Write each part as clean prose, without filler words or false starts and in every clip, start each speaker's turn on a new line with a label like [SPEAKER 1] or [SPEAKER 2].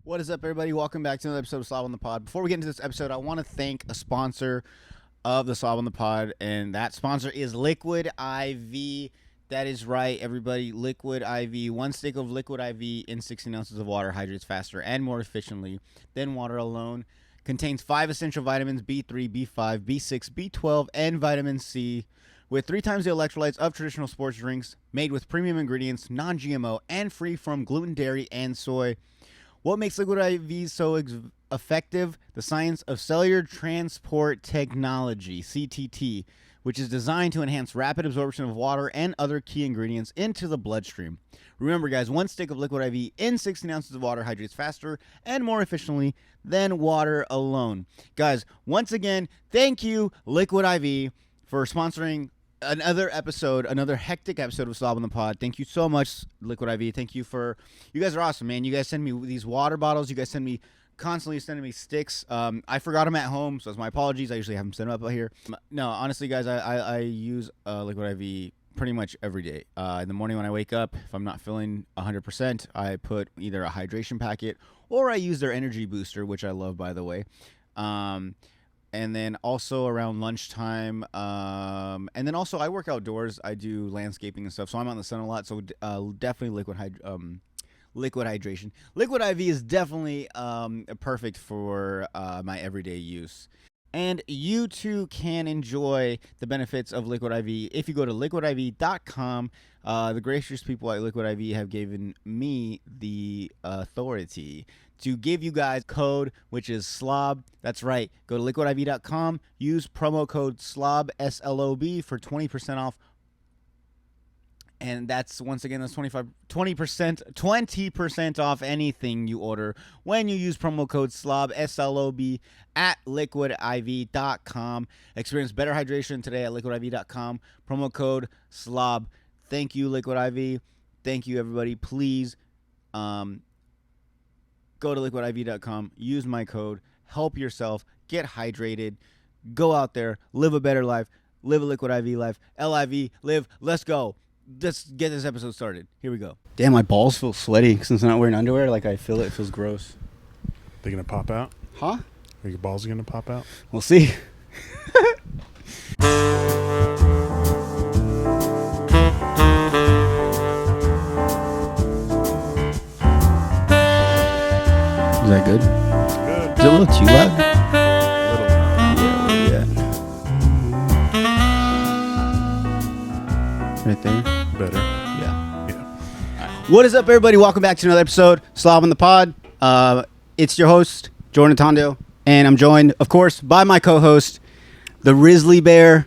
[SPEAKER 1] What is up, everybody? Welcome back to another episode of Slob on the Pod. Before we get into this episode, I want to thank a sponsor of the Slob on the Pod, and that sponsor is Liquid IV. That is right, everybody. Liquid IV. One stick of Liquid IV in 16 ounces of water hydrates faster and more efficiently than water alone. Contains 5 essential vitamins, B3, B5, B6, B12, and vitamin C, with 3 times the electrolytes of traditional sports drinks, made with premium ingredients, non-GMO, and free from gluten, dairy, and soy. What makes Liquid IV so effective? The science of cellular transport technology, CTT, which is designed to enhance rapid absorption of water and other key ingredients into the bloodstream. Remember, guys, one stick of Liquid IV in 16 ounces of water hydrates faster and more efficiently than water alone. Guys, once again, thank you, Liquid IV, for sponsoring another hectic episode of Slob on the Pod. Thank you so much, Liquid IV. Thank you you guys are awesome, man. You guys send me these water bottles. You guys constantly sending me sticks. I forgot them at home, so it's my apologies. I usually have them sent up here. No, honestly, guys, I use Liquid IV pretty much every day. In the morning when I wake up, if I'm not feeling 100%, I put either a hydration packet or I use their energy booster, which I love, by the way. And then also around lunchtime, and then also I work outdoors. I do landscaping and stuff, so I'm out in the sun a lot. So definitely liquid hydration. Liquid IV is definitely perfect for my everyday use. And you too can enjoy the benefits of Liquid IV if you go to liquidiv.com. The gracious people at Liquid IV have given me the authority to give you guys code, which is SLOB. That's right. Go to liquidiv.com. Use promo code SLOB, S-L-O-B, for 20% off. And that's, once again, that's 20% off anything you order when you use promo code SLOB, S-L-O-B, at liquidiv.com. Experience better hydration today at liquidiv.com. Promo code SLOB. Thank you, Liquid IV. Thank you, everybody. Please go to liquidiv.com. Use my code. Help yourself. Get hydrated. Go out there. Live a better life. Live a Liquid IV life. L-I-V. Live. Let's go. Let's get this episode started. Here we go. Damn, my balls feel sweaty since I'm not wearing underwear. Like, I feel it. It feels gross.
[SPEAKER 2] They gonna pop out?
[SPEAKER 1] Huh?
[SPEAKER 2] Are your balls gonna pop out?
[SPEAKER 1] We'll see. Is that good?
[SPEAKER 2] Good.
[SPEAKER 1] Is it a little too loud?
[SPEAKER 2] Little.
[SPEAKER 1] Yeah, right there.
[SPEAKER 2] Better.
[SPEAKER 1] Yeah.
[SPEAKER 2] Yeah.
[SPEAKER 1] What is up, everybody? Welcome back to another episode, Slob on the Pod. It's your host, Jordan Tondo, and I'm joined, of course, by my co-host, the Risley Bear,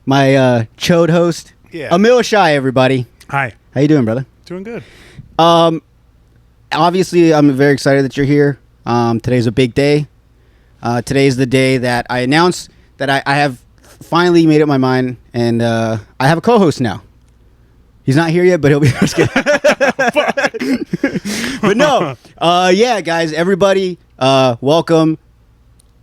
[SPEAKER 1] my Chode host,
[SPEAKER 2] Yeah.
[SPEAKER 1] Emil Eshaya, everybody.
[SPEAKER 2] Hi.
[SPEAKER 1] How you doing, brother?
[SPEAKER 2] Doing good.
[SPEAKER 1] Obviously, I'm very excited that you're here. Today's a big day. Today's the day that I announced that I have finally made up my mind, and I have a co-host now. He's not here yet, but he'll be here. But no, yeah, guys, everybody, welcome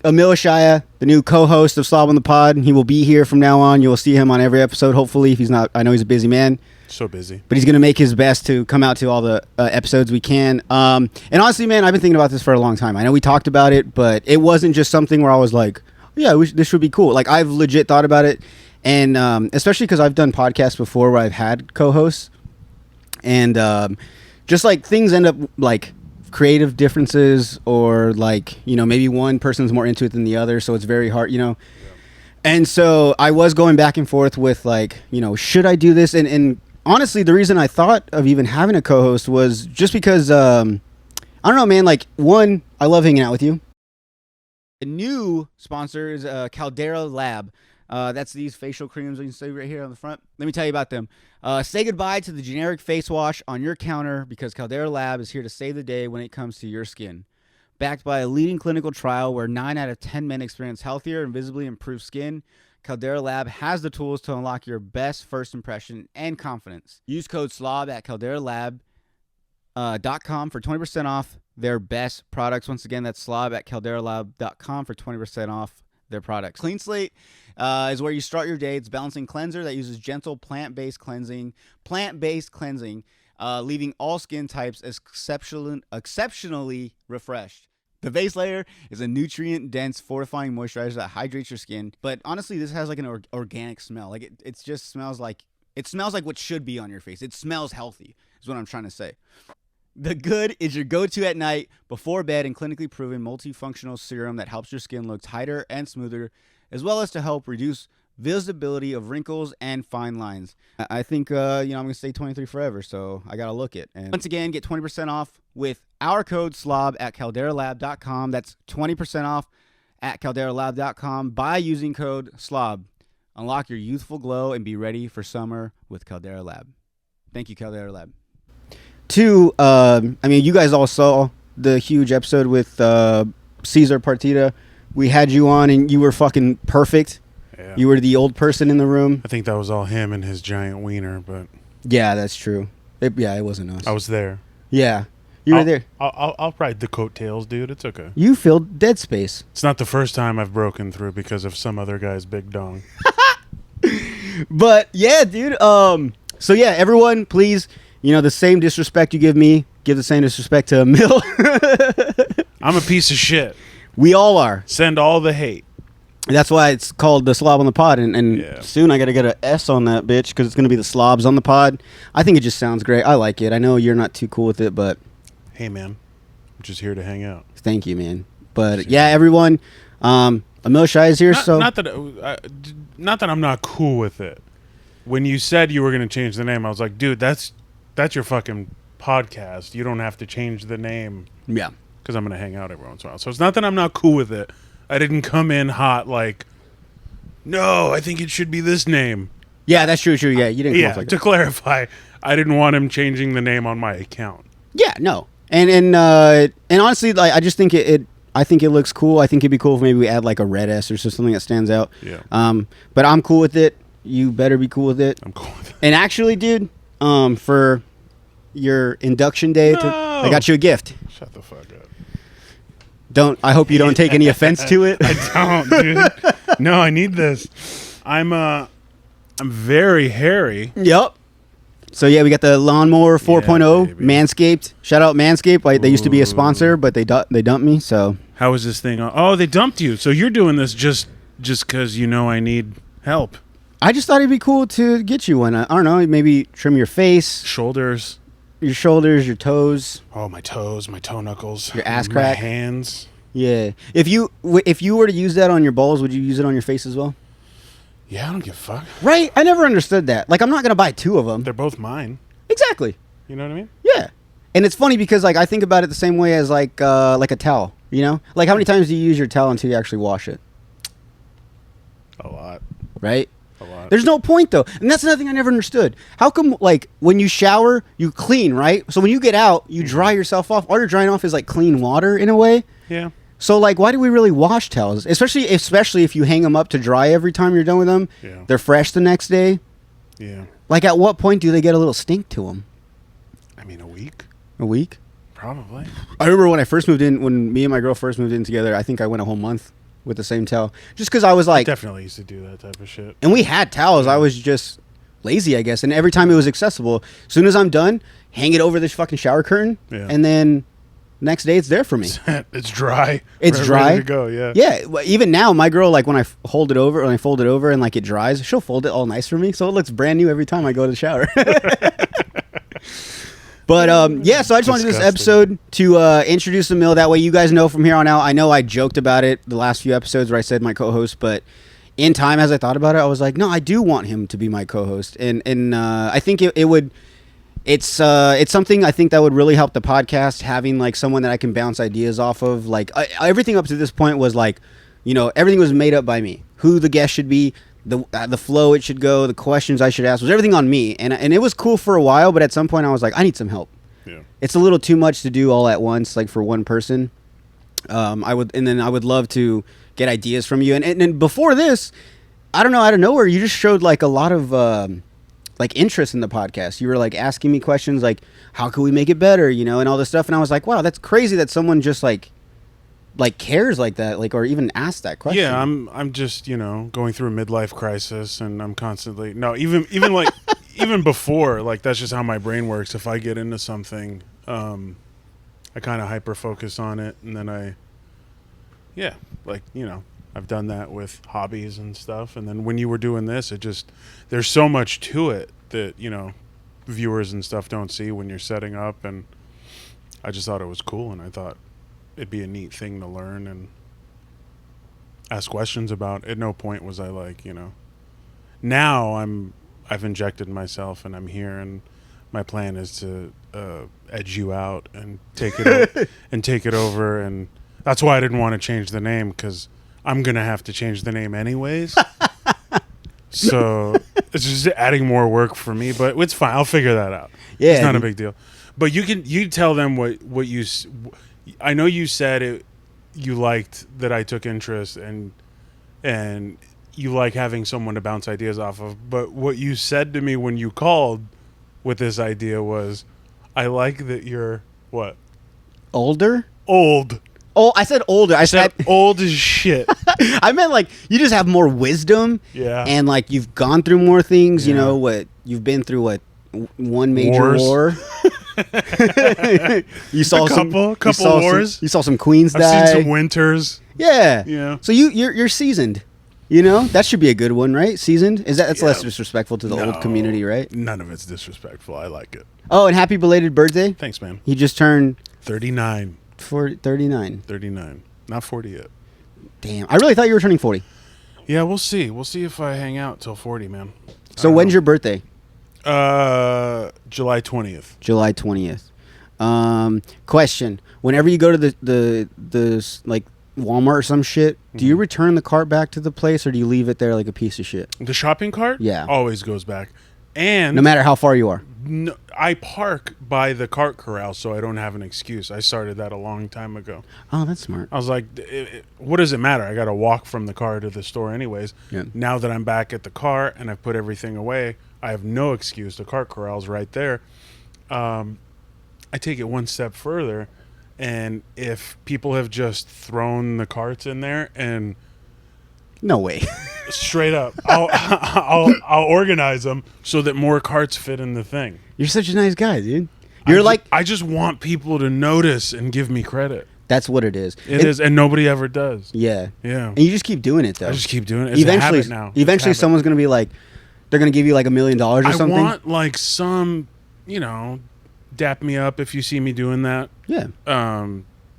[SPEAKER 1] Emil Eshaya, the new co-host of Slob on the Pod. He will be here from now on. You will see him on every episode, hopefully. If he's not, I know he's a busy man.
[SPEAKER 2] So busy.
[SPEAKER 1] But he's going to make his best to come out to all the episodes we can. And honestly, man, I've been thinking about this for a long time. I know we talked about it, but it wasn't just something where I was like, yeah, this should be cool. Like, I've legit thought about it. And especially because I've done podcasts before where I've had co-hosts. And just like things end up like creative differences, or like, you know, maybe one person's more into it than the other. So it's very hard, you know. Yeah. And so I was going back and forth with, like, you know, should I do this? And honestly, the reason I thought of even having a co-host was just because, I don't know, man, like, one, I love hanging out with you. The new sponsor is Caldera Lab. That's these facial creams you can see right here on the front. Let me tell you about them. Say goodbye to the generic face wash on your counter, because Caldera Lab is here to save the day when it comes to your skin. Backed by a leading clinical trial where 9 out of 10 men experience healthier and visibly improved skin, Caldera Lab has the tools to unlock your best first impression and confidence. Use code SLOB at calderalab.com for 20% off their best products. Once again, that's slob at calderalab.com for 20% off their products. Clean Slate is where you start your day. It's a balancing cleanser that uses gentle plant-based cleansing leaving all skin types exceptionally refreshed. The base layer is a nutrient-dense fortifying moisturizer that hydrates your skin. But honestly, this has like an organic smell. Like it just smells like what should be on your face. It smells healthy, is what I'm trying to say. The Good is your go-to at night, before bed, and clinically proven multifunctional serum that helps your skin look tighter and smoother, as well as to help reduce visibility of wrinkles and fine lines. I think, I'm going to stay 23 forever, so I got to look it. And once again, get 20% off with our code SLOB at calderalab.com. That's 20% off at calderalab.com by using code SLOB. Unlock your youthful glow and be ready for summer with Caldera Lab. Thank you, Caldera Lab. Two, you guys all saw the huge episode with Cesar Partida. We had you on, and you were fucking perfect. Yeah. You were the old person in the room.
[SPEAKER 2] I think that was all him and his giant wiener, but...
[SPEAKER 1] Yeah, that's true. It wasn't us.
[SPEAKER 2] I was there.
[SPEAKER 1] Yeah. You were there.
[SPEAKER 2] I'll ride the coattails, dude. It's okay.
[SPEAKER 1] You filled dead space.
[SPEAKER 2] It's not the first time I've broken through because of some other guy's big dong.
[SPEAKER 1] But, yeah, dude. So, yeah, everyone, please, the same disrespect you give me, give the same disrespect to Emil.
[SPEAKER 2] I'm a piece of shit.
[SPEAKER 1] We all are.
[SPEAKER 2] Send all the hate.
[SPEAKER 1] That's why it's called the Slob on the Pod, and soon I got to get an S on that bitch because it's going to be the Slobs on the Pod. I think it just sounds great. I like it. I know you're not too cool with it, but...
[SPEAKER 2] Hey, man. I'm just here to hang out.
[SPEAKER 1] Thank you, man. But, yeah, everyone, Emil Eshaya is here, so...
[SPEAKER 2] Not that I'm not cool with it. When you said you were going to change the name, I was like, dude, that's your fucking podcast. You don't have to change the name.
[SPEAKER 1] Yeah.
[SPEAKER 2] Because I'm going to hang out every once in a while. So it's not that I'm not cool with it. I didn't come in hot like, no, I think it should be this name.
[SPEAKER 1] Yeah, that's true. Yeah, you didn't.
[SPEAKER 2] Yeah, to clarify, I didn't want him changing the name on my account.
[SPEAKER 1] Yeah, no, and honestly, like, I just think I think it looks cool. I think it'd be cool if maybe we add like a red S or something that stands out.
[SPEAKER 2] Yeah.
[SPEAKER 1] But I'm cool with it. You better be cool with it.
[SPEAKER 2] I'm cool with it.
[SPEAKER 1] And actually, dude, for your induction day, I got you a gift.
[SPEAKER 2] Shut the fuck up.
[SPEAKER 1] I hope you don't take any offense to it.
[SPEAKER 2] I don't, dude. No, I need this. I'm very hairy.
[SPEAKER 1] Yep. So yeah, we got the Lawnmower 4.0, Manscaped. Shout out Manscaped. They used to be a sponsor, but they dumped me. So
[SPEAKER 2] how is this thing? Oh, they dumped you. So you're doing this just because I need help.
[SPEAKER 1] I just thought it'd be cool to get you one. I don't know, maybe trim your face, your shoulders, your toes.
[SPEAKER 2] Oh, my toes, my toe knuckles,
[SPEAKER 1] your ass crack,
[SPEAKER 2] my hands.
[SPEAKER 1] Yeah. If you were to use that on your balls, would you use it on your face as well?
[SPEAKER 2] Yeah, I don't give a fuck.
[SPEAKER 1] Right? I never understood that. Like, I'm not gonna buy two of them.
[SPEAKER 2] They're both mine.
[SPEAKER 1] Exactly.
[SPEAKER 2] You know what I mean?
[SPEAKER 1] Yeah. And it's funny because like I think about it the same way as like a towel. Like how many times do you use your towel until you actually wash it?
[SPEAKER 2] A lot.
[SPEAKER 1] Right?
[SPEAKER 2] A lot.
[SPEAKER 1] There's no point though, and that's another thing I never understood. How come like when you shower you clean, right? So when you get out you dry yourself off. All you're drying off is like clean water in a way.
[SPEAKER 2] Yeah.
[SPEAKER 1] So like why do we really wash towels? Especially if you hang them up to dry every time you're done with them.
[SPEAKER 2] Yeah.
[SPEAKER 1] They're fresh the next day.
[SPEAKER 2] Yeah.
[SPEAKER 1] Like at what point do they get a little stink to them?
[SPEAKER 2] I mean, a week.
[SPEAKER 1] A week?
[SPEAKER 2] Probably.
[SPEAKER 1] I remember when me and my girl first moved in together. I think I went a whole month with the same towel, just because I was like,
[SPEAKER 2] I definitely used to do that type of shit.
[SPEAKER 1] And we had towels. I was just lazy, I guess. And every time it was accessible, as soon as I'm done, hang it over this fucking shower curtain, and then next day it's there for me.
[SPEAKER 2] It's dry.
[SPEAKER 1] It's dry.
[SPEAKER 2] Ready to go. Yeah.
[SPEAKER 1] Yeah. Even now, my girl, like when I fold it over and like it dries, she'll fold it all nice for me, so it looks brand new every time I go to the shower. But so I just wanted to do this episode to introduce Emil. That way you guys know from here on out. I know I joked about it the last few episodes where I said my co-host, but in time as I thought about it, I was like, no, I do want him to be my co-host, and I think it would. It's something I think that would really help the podcast, having like someone that I can bounce ideas off of. Like everything up to this point was like, everything was made up by me. Who the guest should be. The flow it should go, the questions I should ask, was everything on me, and it was cool for a while, but at some point I was like, I need some help.
[SPEAKER 2] Yeah, it's
[SPEAKER 1] a little too much to do all at once, like for one person. I would love to get ideas from you, and then before this, I don't know, out of nowhere, you just showed like a lot of like interest in the podcast. You were like asking me questions like, how can we make it better, and all this stuff, and I was like, wow, that's crazy that someone just like cares like that, like, or even ask that question.
[SPEAKER 2] Yeah, I'm just going through a midlife crisis, and I'm constantly even like even before, like, that's just how my brain works. If I get into something, I kind of hyper focus on it, and then I've done that with hobbies and stuff. And then when you were doing this, there's so much to it that, viewers and stuff don't see when you're setting up. And I just thought it was cool, and I thought it'd be a neat thing to learn and ask questions about. At no point was I like, now I've injected myself and I'm here, and my plan is to edge you out and take it over. And that's why I didn't want to change the name, because I'm gonna have to change the name anyways. So it's just adding more work for me, but it's fine. I'll figure that out.
[SPEAKER 3] Yeah,
[SPEAKER 2] it's not a big deal. But you tell them what you. I know you said you liked that I took interest, and you like having someone to bounce ideas off of. But what you said to me when you called with this idea was, I like that you're what?
[SPEAKER 3] Older?
[SPEAKER 2] Old.
[SPEAKER 3] Oh, I said older. I said
[SPEAKER 2] old as shit.
[SPEAKER 3] I meant like you just have more wisdom.
[SPEAKER 2] Yeah.
[SPEAKER 3] And like you've gone through more things.
[SPEAKER 2] Yeah.
[SPEAKER 3] You've been through one major
[SPEAKER 2] Wars.
[SPEAKER 3] war. You saw
[SPEAKER 2] a couple wars.
[SPEAKER 3] You saw some queens
[SPEAKER 2] I've
[SPEAKER 3] die.
[SPEAKER 2] seen some winters.
[SPEAKER 3] Yeah.
[SPEAKER 2] Yeah.
[SPEAKER 3] So you're seasoned. That should be a good one, right? Seasoned. That's less disrespectful to the
[SPEAKER 2] No,
[SPEAKER 3] old community, right?
[SPEAKER 2] None of it's disrespectful. I like it.
[SPEAKER 3] Oh, and happy belated birthday.
[SPEAKER 2] Thanks, man.
[SPEAKER 3] He just turned
[SPEAKER 2] 39.
[SPEAKER 3] 39.
[SPEAKER 2] 39. Not 40 yet.
[SPEAKER 3] Damn. I really thought you were turning 40.
[SPEAKER 2] Yeah, we'll see. We'll see if I hang out till 40, man.
[SPEAKER 3] So when's your birthday?
[SPEAKER 2] July 20th.
[SPEAKER 3] July 20th. Question. Whenever you go to the like Walmart or some shit, do you return the cart back to the place, or do you leave it there like a piece of shit?
[SPEAKER 2] The shopping cart?
[SPEAKER 3] Yeah.
[SPEAKER 2] Always goes back. And
[SPEAKER 3] no matter how far you are.
[SPEAKER 2] No, I park by the cart corral, so I don't have an excuse. I started that a long time ago.
[SPEAKER 3] Oh, that's smart.
[SPEAKER 2] I was like, what does it matter? I got to walk from the car to the store anyways.
[SPEAKER 3] Yeah.
[SPEAKER 2] Now that I'm back at the car and I've put everything away, I have no excuse. The cart corral's right there. I take it one step further, and if people have just thrown the carts in there, and
[SPEAKER 3] no way.
[SPEAKER 2] straight up, I'll organize them so that more carts fit in the thing.
[SPEAKER 3] You're such a nice guy, dude.
[SPEAKER 2] I just want people to notice and give me credit.
[SPEAKER 3] That's what it is.
[SPEAKER 2] It is, and nobody ever does.
[SPEAKER 3] Yeah.
[SPEAKER 2] Yeah.
[SPEAKER 3] And you just keep doing it, though.
[SPEAKER 2] I just keep doing it. It's a habit now.
[SPEAKER 3] Eventually, someone's going to be like, they're going to give you like $1 million or something.
[SPEAKER 2] I want like some, dap me up if you see me doing that.
[SPEAKER 3] Yeah.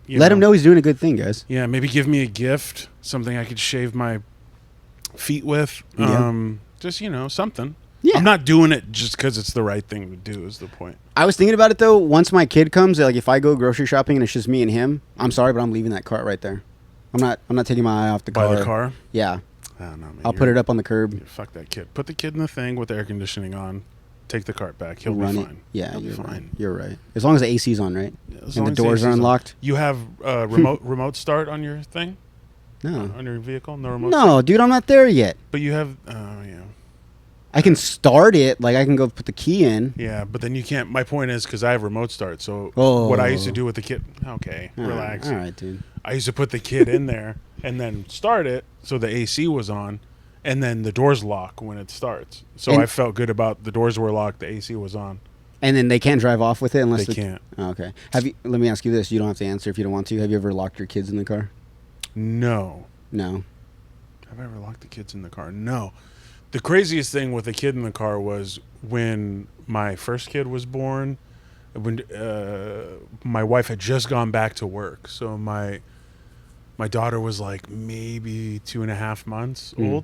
[SPEAKER 3] Let him know he's doing a good thing, guys.
[SPEAKER 2] Yeah, maybe give me a gift, something I could shave my feet with.
[SPEAKER 3] Yeah.
[SPEAKER 2] Just, something.
[SPEAKER 3] Yeah.
[SPEAKER 2] I'm not doing it just because it's the right thing to do is the point.
[SPEAKER 3] I was thinking about it, though. Once my kid comes, like if I go grocery shopping and it's just me and him, I'm sorry, but I'm leaving that cart right there. I'm not taking my eye off the car.
[SPEAKER 2] By the car?
[SPEAKER 3] Yeah.
[SPEAKER 2] I don't know, man.
[SPEAKER 3] I'll put it up on the curb.
[SPEAKER 2] Fuck that kid. Put the kid in the thing with the air conditioning on. Take the cart back. He'll
[SPEAKER 3] Run
[SPEAKER 2] be
[SPEAKER 3] it.
[SPEAKER 2] fine.
[SPEAKER 3] Yeah,
[SPEAKER 2] He'll be
[SPEAKER 3] you're
[SPEAKER 2] fine.
[SPEAKER 3] right. You're right. As long as the AC's on, right?
[SPEAKER 2] Yeah,
[SPEAKER 3] And the doors are unlocked.
[SPEAKER 2] You have remote start on your thing?
[SPEAKER 3] No.
[SPEAKER 2] On your vehicle? No remote
[SPEAKER 3] No, dude, I'm not there yet.
[SPEAKER 2] But you have, yeah.
[SPEAKER 3] I can start it. Like, I can go put the key in.
[SPEAKER 2] Yeah, but then you can't. My point is, because I have remote start. So
[SPEAKER 3] Oh.
[SPEAKER 2] what I used to do with the kid. Okay, relax.
[SPEAKER 3] All right, dude.
[SPEAKER 2] I used to put the kid in there and then start it so the AC was on, and then the doors lock when it starts. So
[SPEAKER 3] And-
[SPEAKER 2] I felt good about the doors were locked, the AC was on.
[SPEAKER 3] And then they can't drive off with it unless
[SPEAKER 2] They can't.
[SPEAKER 3] Oh, okay. Let me ask you this. You don't have to answer if you don't want to. Have you ever locked your kids in the car?
[SPEAKER 2] No.
[SPEAKER 3] No.
[SPEAKER 2] Have I ever locked the kids in the car? No. The craziest thing with the kid in the car was when my first kid was born. When my wife had just gone back to work, so my daughter was like maybe 2.5 months old.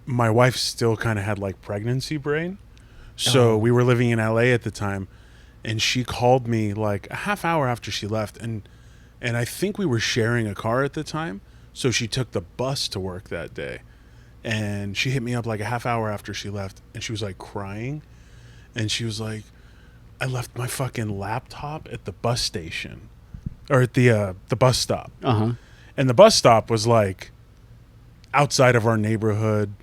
[SPEAKER 2] My wife still kind of had like pregnancy brain, so we were living in LA at the time, and she called me like a half hour after she left, and I think we were sharing a car at the time. So she took the bus to work that day, and she hit me up like a half hour after she left, and she was like crying, and she was like, I left my fucking laptop at the bus station, or at the bus stop.
[SPEAKER 3] Uh-huh.
[SPEAKER 2] And the bus stop was like outside of our neighborhood,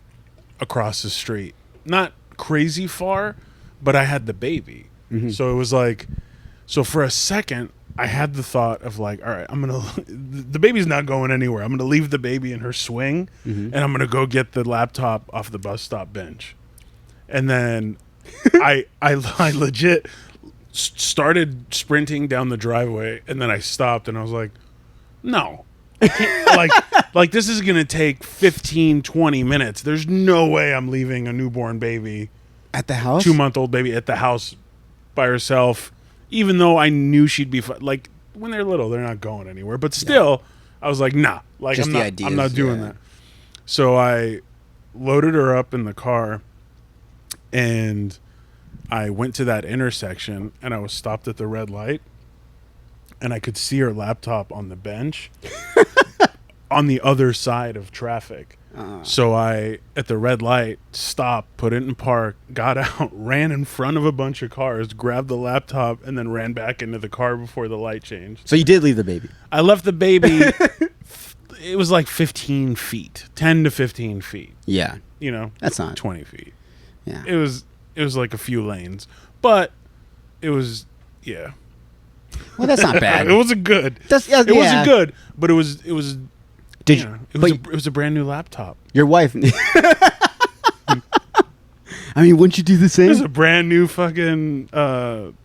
[SPEAKER 2] across the street. Not crazy far, but I had the baby. Mm-hmm. So it was like, so for a second, I had the thought of like, all right, the baby's not going anywhere. I'm gonna leave the baby in her swing, and I'm gonna go get the laptop off the bus stop bench, and then I legit started sprinting down the driveway, and then I stopped, and I was like, no, I can't, like this is gonna take 15, 20 minutes. There's no way I'm leaving a newborn baby,
[SPEAKER 3] At the house?
[SPEAKER 2] 2-month-old baby at the house by herself. Even though I knew she'd be like when they're little, they're not going anywhere. But still, I was like, nah, like
[SPEAKER 3] Just
[SPEAKER 2] I'm not doing that. So I loaded her up in the car, and I went to that intersection, and I was stopped at the red light, and I could see her laptop on the bench on the other side of traffic. So I, at the red light, stopped, put it in park, got out, ran in front of a bunch of cars, grabbed the laptop, and then ran back into the car before the light changed.
[SPEAKER 3] So you did leave the baby?
[SPEAKER 2] I left the baby. It was like 15 feet, 10 to 15 feet.
[SPEAKER 3] Yeah.
[SPEAKER 2] You know,
[SPEAKER 3] That's not
[SPEAKER 2] 20 feet.
[SPEAKER 3] Yeah.
[SPEAKER 2] It was like a few lanes, but it was
[SPEAKER 3] Well, that's not bad.
[SPEAKER 2] It wasn't good.
[SPEAKER 3] It
[SPEAKER 2] wasn't good, but it was.
[SPEAKER 3] Did
[SPEAKER 2] you
[SPEAKER 3] you?
[SPEAKER 2] know,
[SPEAKER 3] But
[SPEAKER 2] it was a brand new laptop.
[SPEAKER 3] your wife. I mean, wouldn't you do the
[SPEAKER 2] It
[SPEAKER 3] same?
[SPEAKER 2] was a brand new fucking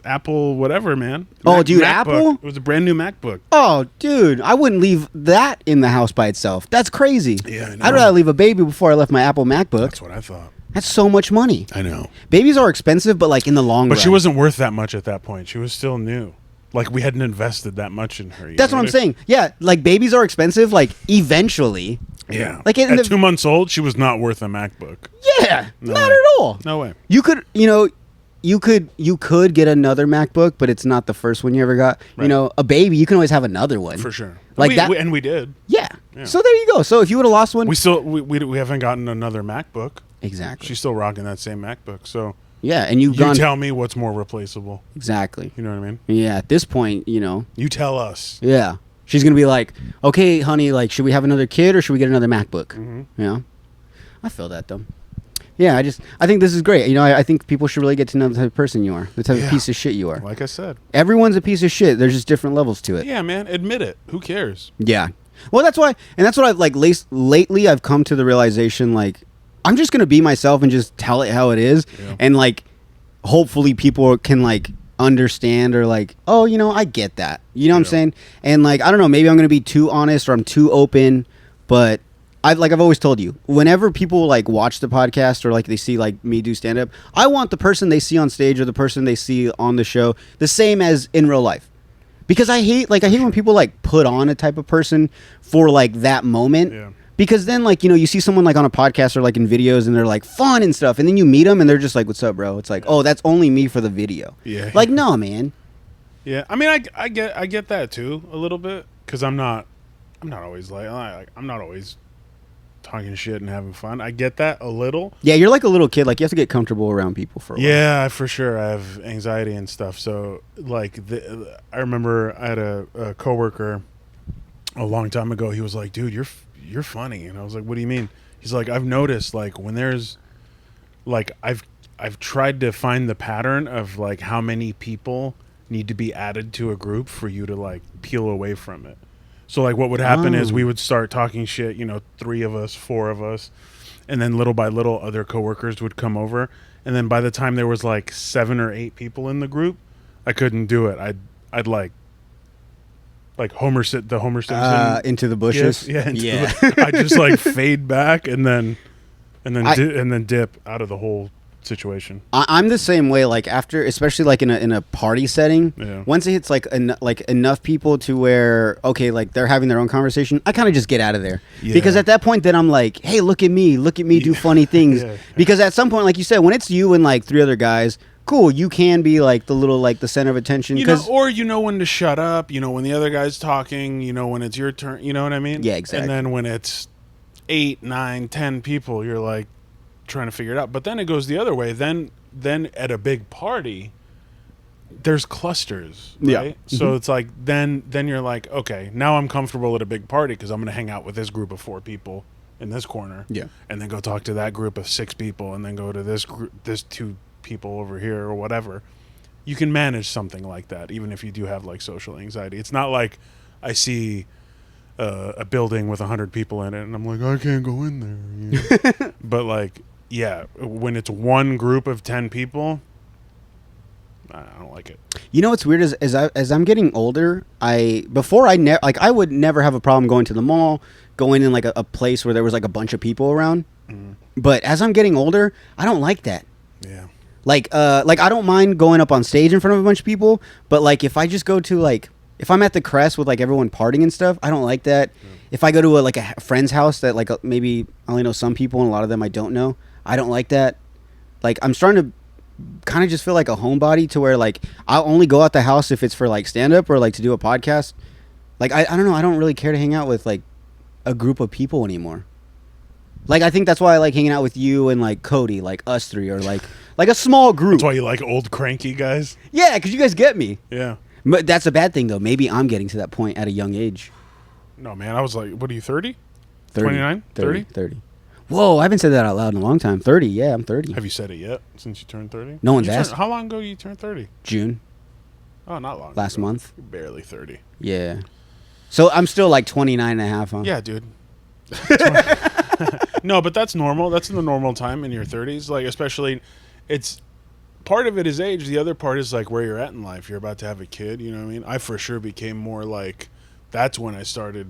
[SPEAKER 2] Apple whatever, man.
[SPEAKER 3] Oh, dude,
[SPEAKER 2] MacBook.
[SPEAKER 3] Apple?
[SPEAKER 2] It was a brand new MacBook.
[SPEAKER 3] Oh, dude, I wouldn't leave that in the house by itself. That's crazy.
[SPEAKER 2] Yeah, I know.
[SPEAKER 3] I'd rather leave a baby before I left my Apple MacBook.
[SPEAKER 2] That's what I thought.
[SPEAKER 3] That's so much money.
[SPEAKER 2] I know.
[SPEAKER 3] Babies are expensive, but like in the long run.
[SPEAKER 2] But she wasn't worth that much at that point. She was still new. Like we hadn't invested that much in her.
[SPEAKER 3] That's what I'm saying. Yeah, like babies are expensive. Like eventually.
[SPEAKER 2] Yeah.
[SPEAKER 3] Like
[SPEAKER 2] at 2 months old, she was not worth a MacBook.
[SPEAKER 3] Yeah,
[SPEAKER 2] No
[SPEAKER 3] not
[SPEAKER 2] way.
[SPEAKER 3] at all.
[SPEAKER 2] No way.
[SPEAKER 3] You could, you could get another MacBook, but it's not the first one you ever got.
[SPEAKER 2] Right.
[SPEAKER 3] You know, a baby, you can always have another one.
[SPEAKER 2] For sure.
[SPEAKER 3] Like
[SPEAKER 2] we,
[SPEAKER 3] that.
[SPEAKER 2] we- and we did.
[SPEAKER 3] Yeah.
[SPEAKER 2] Yeah.
[SPEAKER 3] So there you go. So if you would have lost one,
[SPEAKER 2] We haven't gotten another MacBook.
[SPEAKER 3] exactly.
[SPEAKER 2] She's still rocking that same MacBook. So
[SPEAKER 3] Yeah, and you've
[SPEAKER 2] you
[SPEAKER 3] gone
[SPEAKER 2] tell me what's more replaceable.
[SPEAKER 3] exactly.
[SPEAKER 2] You know what I mean?
[SPEAKER 3] Yeah, at this point,
[SPEAKER 2] You tell us.
[SPEAKER 3] yeah, she's gonna be like, okay, honey, like, should we have another kid or should we get another MacBook?
[SPEAKER 2] Mm-hmm.
[SPEAKER 3] Yeah, I feel that though. Yeah, I think this is great. I think people should really get to know the type of person you are, the type of
[SPEAKER 2] Yeah.
[SPEAKER 3] piece of shit you are.
[SPEAKER 2] Like I said.
[SPEAKER 3] Everyone's a piece of shit. There's just different levels to it.
[SPEAKER 2] Yeah, man. Admit it. Who cares?
[SPEAKER 3] Yeah. Well, that's what I've like lately I've come to the realization, like, I'm just gonna be myself and just tell it how it is,
[SPEAKER 2] Yeah.
[SPEAKER 3] and like hopefully people can like understand or like, oh, I get that. You know what I'm
[SPEAKER 2] Yeah.
[SPEAKER 3] saying? And like, I don't know, maybe I'm gonna be too honest or I'm too open, but I've always told you, whenever people like watch the podcast or like they see like me do stand up, I want the person they see on stage or the person they see on the show the same as in real life. Because I hate when people like put on a type of person for like that moment.
[SPEAKER 2] Yeah.
[SPEAKER 3] Because then like, you see someone like on a podcast or like in videos and they're like fun and stuff, and then you meet them and they're just like, what's up, bro? It's like, oh, that's only me for the video.
[SPEAKER 2] Yeah.
[SPEAKER 3] Like, no, man.
[SPEAKER 2] Yeah. I mean, I get that too a little bit because I'm not always I'm not always talking shit and having fun. I get that a little.
[SPEAKER 3] Yeah, you're like a little kid. Like, you have to get comfortable around people for a while.
[SPEAKER 2] Yeah, for sure. I have anxiety and stuff. So, like, I remember I had a coworker a long time ago. He was like, "Dude, you're funny," and I was like, "What do you mean?" He's like, "I've noticed like when there's like I've tried to find the pattern of like how many people need to be added to a group for you to like peel away from it." So like what would happen is we would start talking shit, 3 of us, 4 of us, and then little by little other coworkers would come over, and then by the time there was like 7 or 8 people in the group, I couldn't do it. I'd like Homer Simpson
[SPEAKER 3] Into the bushes.
[SPEAKER 2] gif. I just like fade back and then dip out of the whole situation.
[SPEAKER 3] I'm the same way. Like after, especially like in a party setting,
[SPEAKER 2] Yeah.
[SPEAKER 3] once it hits like enough people to where okay, like they're having their own conversation, I kind of just get out of there because at that point, then I'm like, hey, look at me do funny things.
[SPEAKER 2] Yeah.
[SPEAKER 3] Because at some point, like you said, when it's you and like 3 other guys, cool, you can be like the little like the center of attention.
[SPEAKER 2] Or when to shut up. When the other guy's talking. When it's your turn. You know what I mean?
[SPEAKER 3] Yeah, exactly.
[SPEAKER 2] And then when it's 8, 9, 10 people, you're like trying to figure it out. But then it goes the other way. Then at a big party, there's clusters, right?
[SPEAKER 3] Yeah.
[SPEAKER 2] So it's like then you're like, okay, now I'm comfortable at a big party because I'm going to hang out with this group of 4 people in this corner,
[SPEAKER 3] Yeah.
[SPEAKER 2] and then go talk to that group of 6 people, and then go to this 2 people over here or whatever. you can manage something like that, even if you do have like social anxiety. It's not like I see a building with 100 people in it, and I'm like, I can't go in there. You know? But like, yeah, when it's one group of 10 people, I don't like it.
[SPEAKER 3] You know what's weird is as I'm getting older, I would never have a problem going to the mall, going in like a place where there was like a bunch of people around. But as I'm getting older, I don't like that.
[SPEAKER 2] Yeah.
[SPEAKER 3] Like I don't mind going up on stage in front of a bunch of people, but like if I just go to like, if I'm at the Crest with like everyone partying and stuff, I don't like that. If I go to a friend's house that like maybe I only know some people and a lot of them I don't know, I don't like that. Like I'm starting to kind of just feel like a homebody to where like I'll only go out the house if it's for like stand up or like to do a podcast. Like I don't know, I don't really care to hang out with like a group of people anymore. Like I think that's why I like hanging out with you and like Cody, like us three, or like a small group.
[SPEAKER 2] That's why you like old cranky guys?
[SPEAKER 3] Yeah, because you guys get me.
[SPEAKER 2] Yeah.
[SPEAKER 3] But that's a bad thing though. Maybe I'm getting to that point at a young age.
[SPEAKER 2] No, man, I was like, what are you, 30?
[SPEAKER 3] 30.
[SPEAKER 2] 29? 30?
[SPEAKER 3] 30. Whoa, I haven't said that out loud in a long time. 30, yeah, I'm 30.
[SPEAKER 2] Have you said it yet since you turned 30?
[SPEAKER 3] No one's asked.
[SPEAKER 2] How long ago you turned 30?
[SPEAKER 3] June.
[SPEAKER 2] Oh, not long
[SPEAKER 3] Last
[SPEAKER 2] ago.
[SPEAKER 3] month.
[SPEAKER 2] You're barely 30.
[SPEAKER 3] Yeah. So I'm still like 29 and a half, huh?
[SPEAKER 2] Yeah, dude. No, but that's normal. That's in the normal time in your 30s. Like, especially, it's part of it is age. The other part is like where you're at in life. You're about to have a kid. You know what I mean? I for sure became more like. That's when I started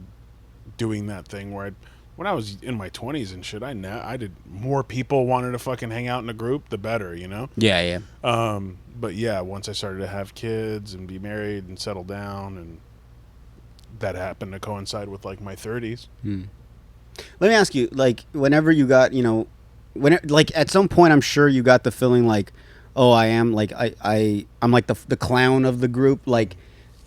[SPEAKER 2] doing that thing where when I was in my 20s and shit, I did more people wanted to fucking hang out in a group, the better, you know?
[SPEAKER 3] Yeah.
[SPEAKER 2] But yeah, once I started to have kids and be married and settle down, and that happened to coincide with like my 30s.
[SPEAKER 3] Let me ask you, like, whenever you got, you know, like at some point, I'm sure you got the feeling like, oh, I am like I'm like the clown of the group. Like,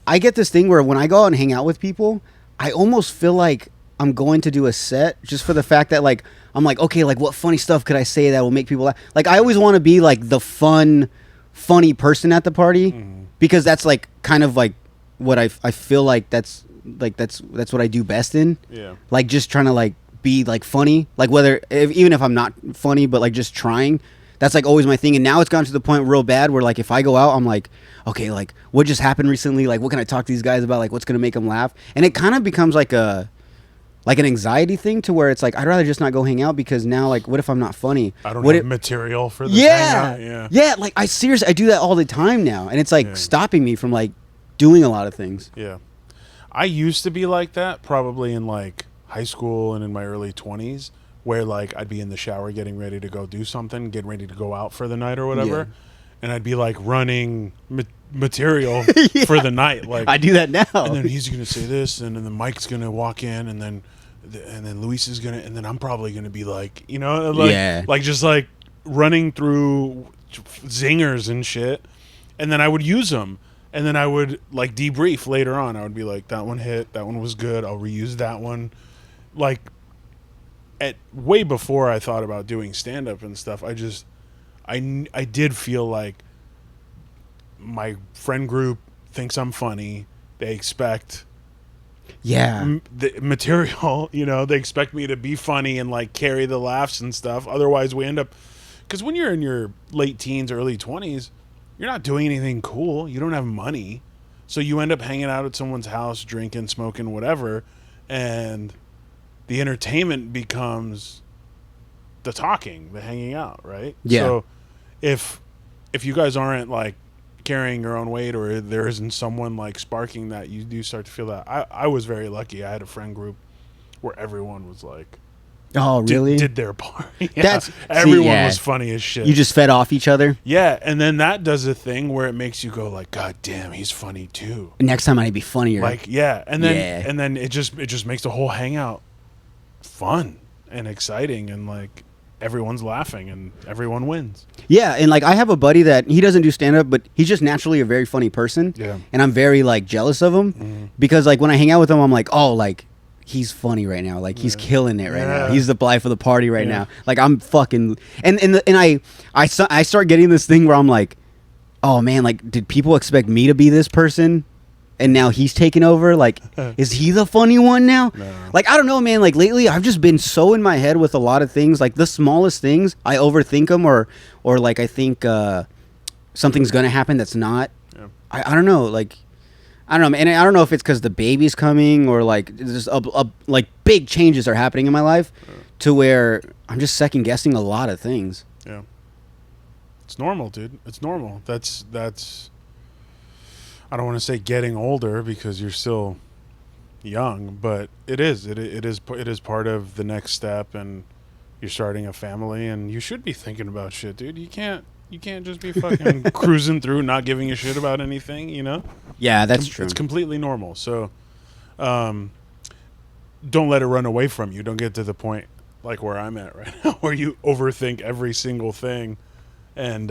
[SPEAKER 3] I get this thing where when I go out and hang out with people, I almost feel like I'm going to do a set just for the fact that like I'm like, okay, like what funny stuff could I say that will make people laugh? Like I always want to be like the funny person at the party because that's like kind of like what I feel like that's what I do best in.
[SPEAKER 2] Yeah.
[SPEAKER 3] Like just trying to like be like funny, like even if I'm not funny, but like just trying. That's like always my thing. And now it's gone to the point real bad where like if I go out, I'm like, okay, like what just happened recently? Like what can I talk to these guys about? Like what's gonna make them laugh? And it kind of becomes like an anxiety thing to where it's like I'd rather just not go hang out because now like what if I'm not funny?
[SPEAKER 2] I don't have material for this hangout.
[SPEAKER 3] Yeah. Like I do that all the time now, and it's like stopping me from like doing a lot of things.
[SPEAKER 2] Yeah. I used to be like that probably in like high school and in my early 20s where like I'd be in the shower getting ready to go do something, getting ready to go out for the night or whatever. And I'd be like running material for the night. Like
[SPEAKER 3] I do that now.
[SPEAKER 2] And then he's going to say this, and then Mike's going to walk in, and then Luis is going to, and then I'm probably going to be like, you know, like just like running through zingers and shit. And then I would use them. And then I would like debrief later on. I would be like, that one hit, that one was good. I'll reuse that one. Like way before I thought about doing stand up and stuff, I did feel like my friend group thinks I'm funny. They expect the material, you know, they expect me to be funny and like carry the laughs and stuff. Otherwise we end up, because when you're in your late teens, early 20s, you're not doing anything cool. You don't have money. So you end up hanging out at someone's house, drinking, smoking, whatever. And the entertainment becomes the talking, the hanging out, right?
[SPEAKER 3] Yeah.
[SPEAKER 2] So if you guys aren't like carrying your own weight or there isn't someone like sparking that, you do start to feel that. I was very lucky. I had a friend group where everyone was like,
[SPEAKER 3] oh, really?
[SPEAKER 2] Did their part. Yeah. Everyone was funny as shit.
[SPEAKER 3] You just fed off each other?
[SPEAKER 2] Yeah, and then that does a thing where it makes you go like, God damn, he's funny too.
[SPEAKER 3] Next time I'd be funnier.
[SPEAKER 2] Like, yeah. And then it just makes the whole hangout fun and exciting, and like everyone's laughing and everyone wins.
[SPEAKER 3] Yeah, and like I have a buddy that he doesn't do stand up, but he's just naturally a very funny person.
[SPEAKER 2] Yeah.
[SPEAKER 3] And I'm very like jealous of him because like when I hang out with him, I'm like, oh, like he's funny right now. Like he's killing it right now. He's the life of the party right now. Like I'm fucking and I start getting this thing where I'm like, oh man, like did people expect me to be this person? And now he's taking over. Like, is he the funny one now?
[SPEAKER 2] No.
[SPEAKER 3] Like, I don't know, man. Like lately, I've just been so in my head with a lot of things. Like the smallest things, I overthink them, or like I think something's gonna happen that's not.
[SPEAKER 2] Yeah.
[SPEAKER 3] I don't know, like I don't know, man. And I don't know if it's because the baby's coming or like just like big changes are happening in my life to where I'm just second guessing a lot of things.
[SPEAKER 2] Yeah. It's normal, dude. It's normal. That's I don't want to say getting older because you're still young, but it is part of the next step, and you're starting a family, and you should be thinking about shit, dude. You can't just be fucking cruising through, not giving a shit about anything, you know?
[SPEAKER 3] Yeah, that's true.
[SPEAKER 2] It's completely normal. So, don't let it run away from you. Don't get to the point like where I'm at right now, where you overthink every single thing, and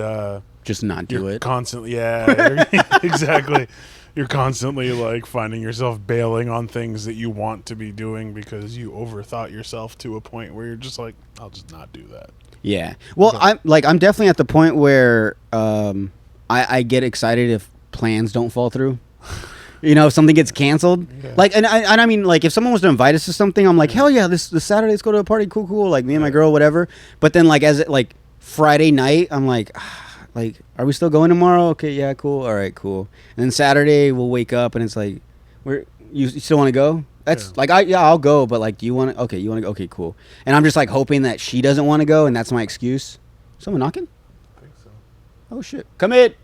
[SPEAKER 3] just not do it
[SPEAKER 2] constantly. Yeah, exactly. You're constantly like finding yourself bailing on things that you want to be doing because you overthought yourself to a point where you're just like, I'll just not do that.
[SPEAKER 3] Yeah. Well, I'm definitely at the point where I get excited if plans don't fall through. You know, if something gets canceled. Yeah. Like, and I mean, like, if someone was to invite us to something, I'm like, hell yeah, this Saturday, let's go to a party, cool. Like, me and my girl, whatever. But then, like, as it, like, Friday night, I'm like, are we still going tomorrow? Okay, yeah, cool. All right, cool. And then Saturday, we'll wake up, and it's like, you still want to go? That's like, I'll go, but like, do you want to? Okay, you want to go? Okay, cool. And I'm just like hoping that she doesn't want to go, and that's my excuse. Someone knocking?
[SPEAKER 2] I think so.
[SPEAKER 3] Oh shit! Come in.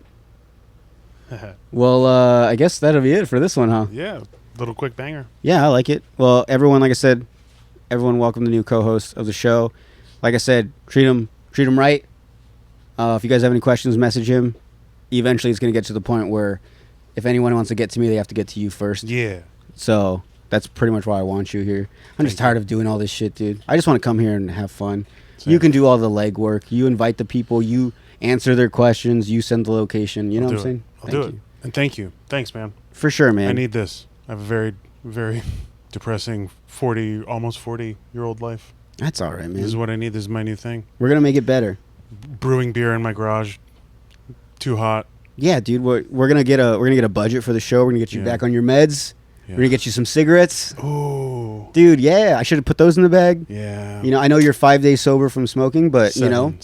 [SPEAKER 3] Well, I guess that'll be it for this one, huh?
[SPEAKER 2] Yeah, little quick banger.
[SPEAKER 3] Yeah, I like it. Well, everyone, like I said, everyone welcome the new co-host of the show. Like I said, treat him right. If you guys have any questions, message him. Eventually, it's going to get to the point where if anyone wants to get to me, they have to get to you first.
[SPEAKER 2] Yeah.
[SPEAKER 3] So that's pretty much why I want you here. I'm just tired of doing all this shit, dude. I just want to come here and have fun. Same. You can do all the legwork. You invite the people. You answer their questions. You send the location. You know what I'm saying?
[SPEAKER 2] I'll do it. And thank you. Thanks, man.
[SPEAKER 3] For sure, man.
[SPEAKER 2] I need this. I have a very, very depressing almost 40-year-old life.
[SPEAKER 3] That's all right, man.
[SPEAKER 2] This is what I need. This is my new thing.
[SPEAKER 3] We're going to make it better.
[SPEAKER 2] Brewing beer in my garage. Too hot.
[SPEAKER 3] Yeah, dude. We're gonna get a budget for the show. We're gonna get you back on your meds. Yeah. We're gonna get you some cigarettes.
[SPEAKER 2] Oh,
[SPEAKER 3] dude. Yeah, I should have put those in the bag.
[SPEAKER 2] Yeah.
[SPEAKER 3] You know, I know you're 5 days sober from smoking, but
[SPEAKER 2] Seven.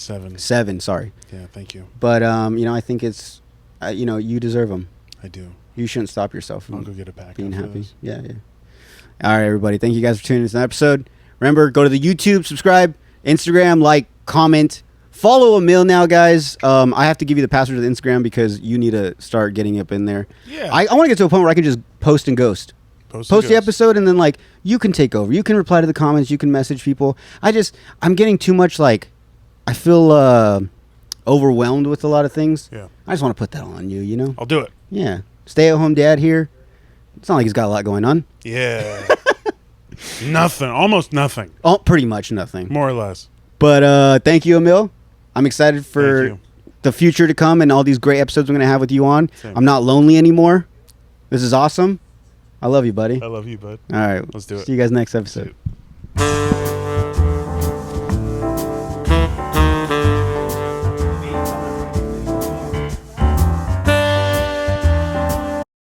[SPEAKER 3] Sorry.
[SPEAKER 2] Yeah, thank you.
[SPEAKER 3] But you know, I think it's, you deserve them.
[SPEAKER 2] I do.
[SPEAKER 3] You shouldn't stop yourself from
[SPEAKER 2] I'll go get a pack.
[SPEAKER 3] Being happy. Yeah. All right, everybody. Thank you guys for tuning into this episode. Remember, go to the YouTube, subscribe, Instagram, like, comment. Follow Emil now, guys. I have to give you the password to the Instagram because you need to start getting up in there.
[SPEAKER 2] Yeah.
[SPEAKER 3] I want to get to a point where I can just post and ghost. Post the episode, and then, like, you can take over. You can reply to the comments. You can message people. I'm getting too much, like, I feel overwhelmed with a lot of things.
[SPEAKER 2] Yeah.
[SPEAKER 3] I just want to put that on you, you know?
[SPEAKER 2] I'll do it.
[SPEAKER 3] Yeah. Stay-at-home dad here. It's not like he's got a lot going on.
[SPEAKER 2] Yeah. Nothing. Almost nothing.
[SPEAKER 3] Oh, pretty much nothing.
[SPEAKER 2] More or less.
[SPEAKER 3] But thank you, Emil. I'm excited for the future to come and all these great episodes I'm going to have with you on.
[SPEAKER 2] Same.
[SPEAKER 3] I'm not lonely anymore. This is awesome. I love you, buddy.
[SPEAKER 2] I love you, bud.
[SPEAKER 3] All right.
[SPEAKER 2] Let's do it.
[SPEAKER 3] See you guys next episode.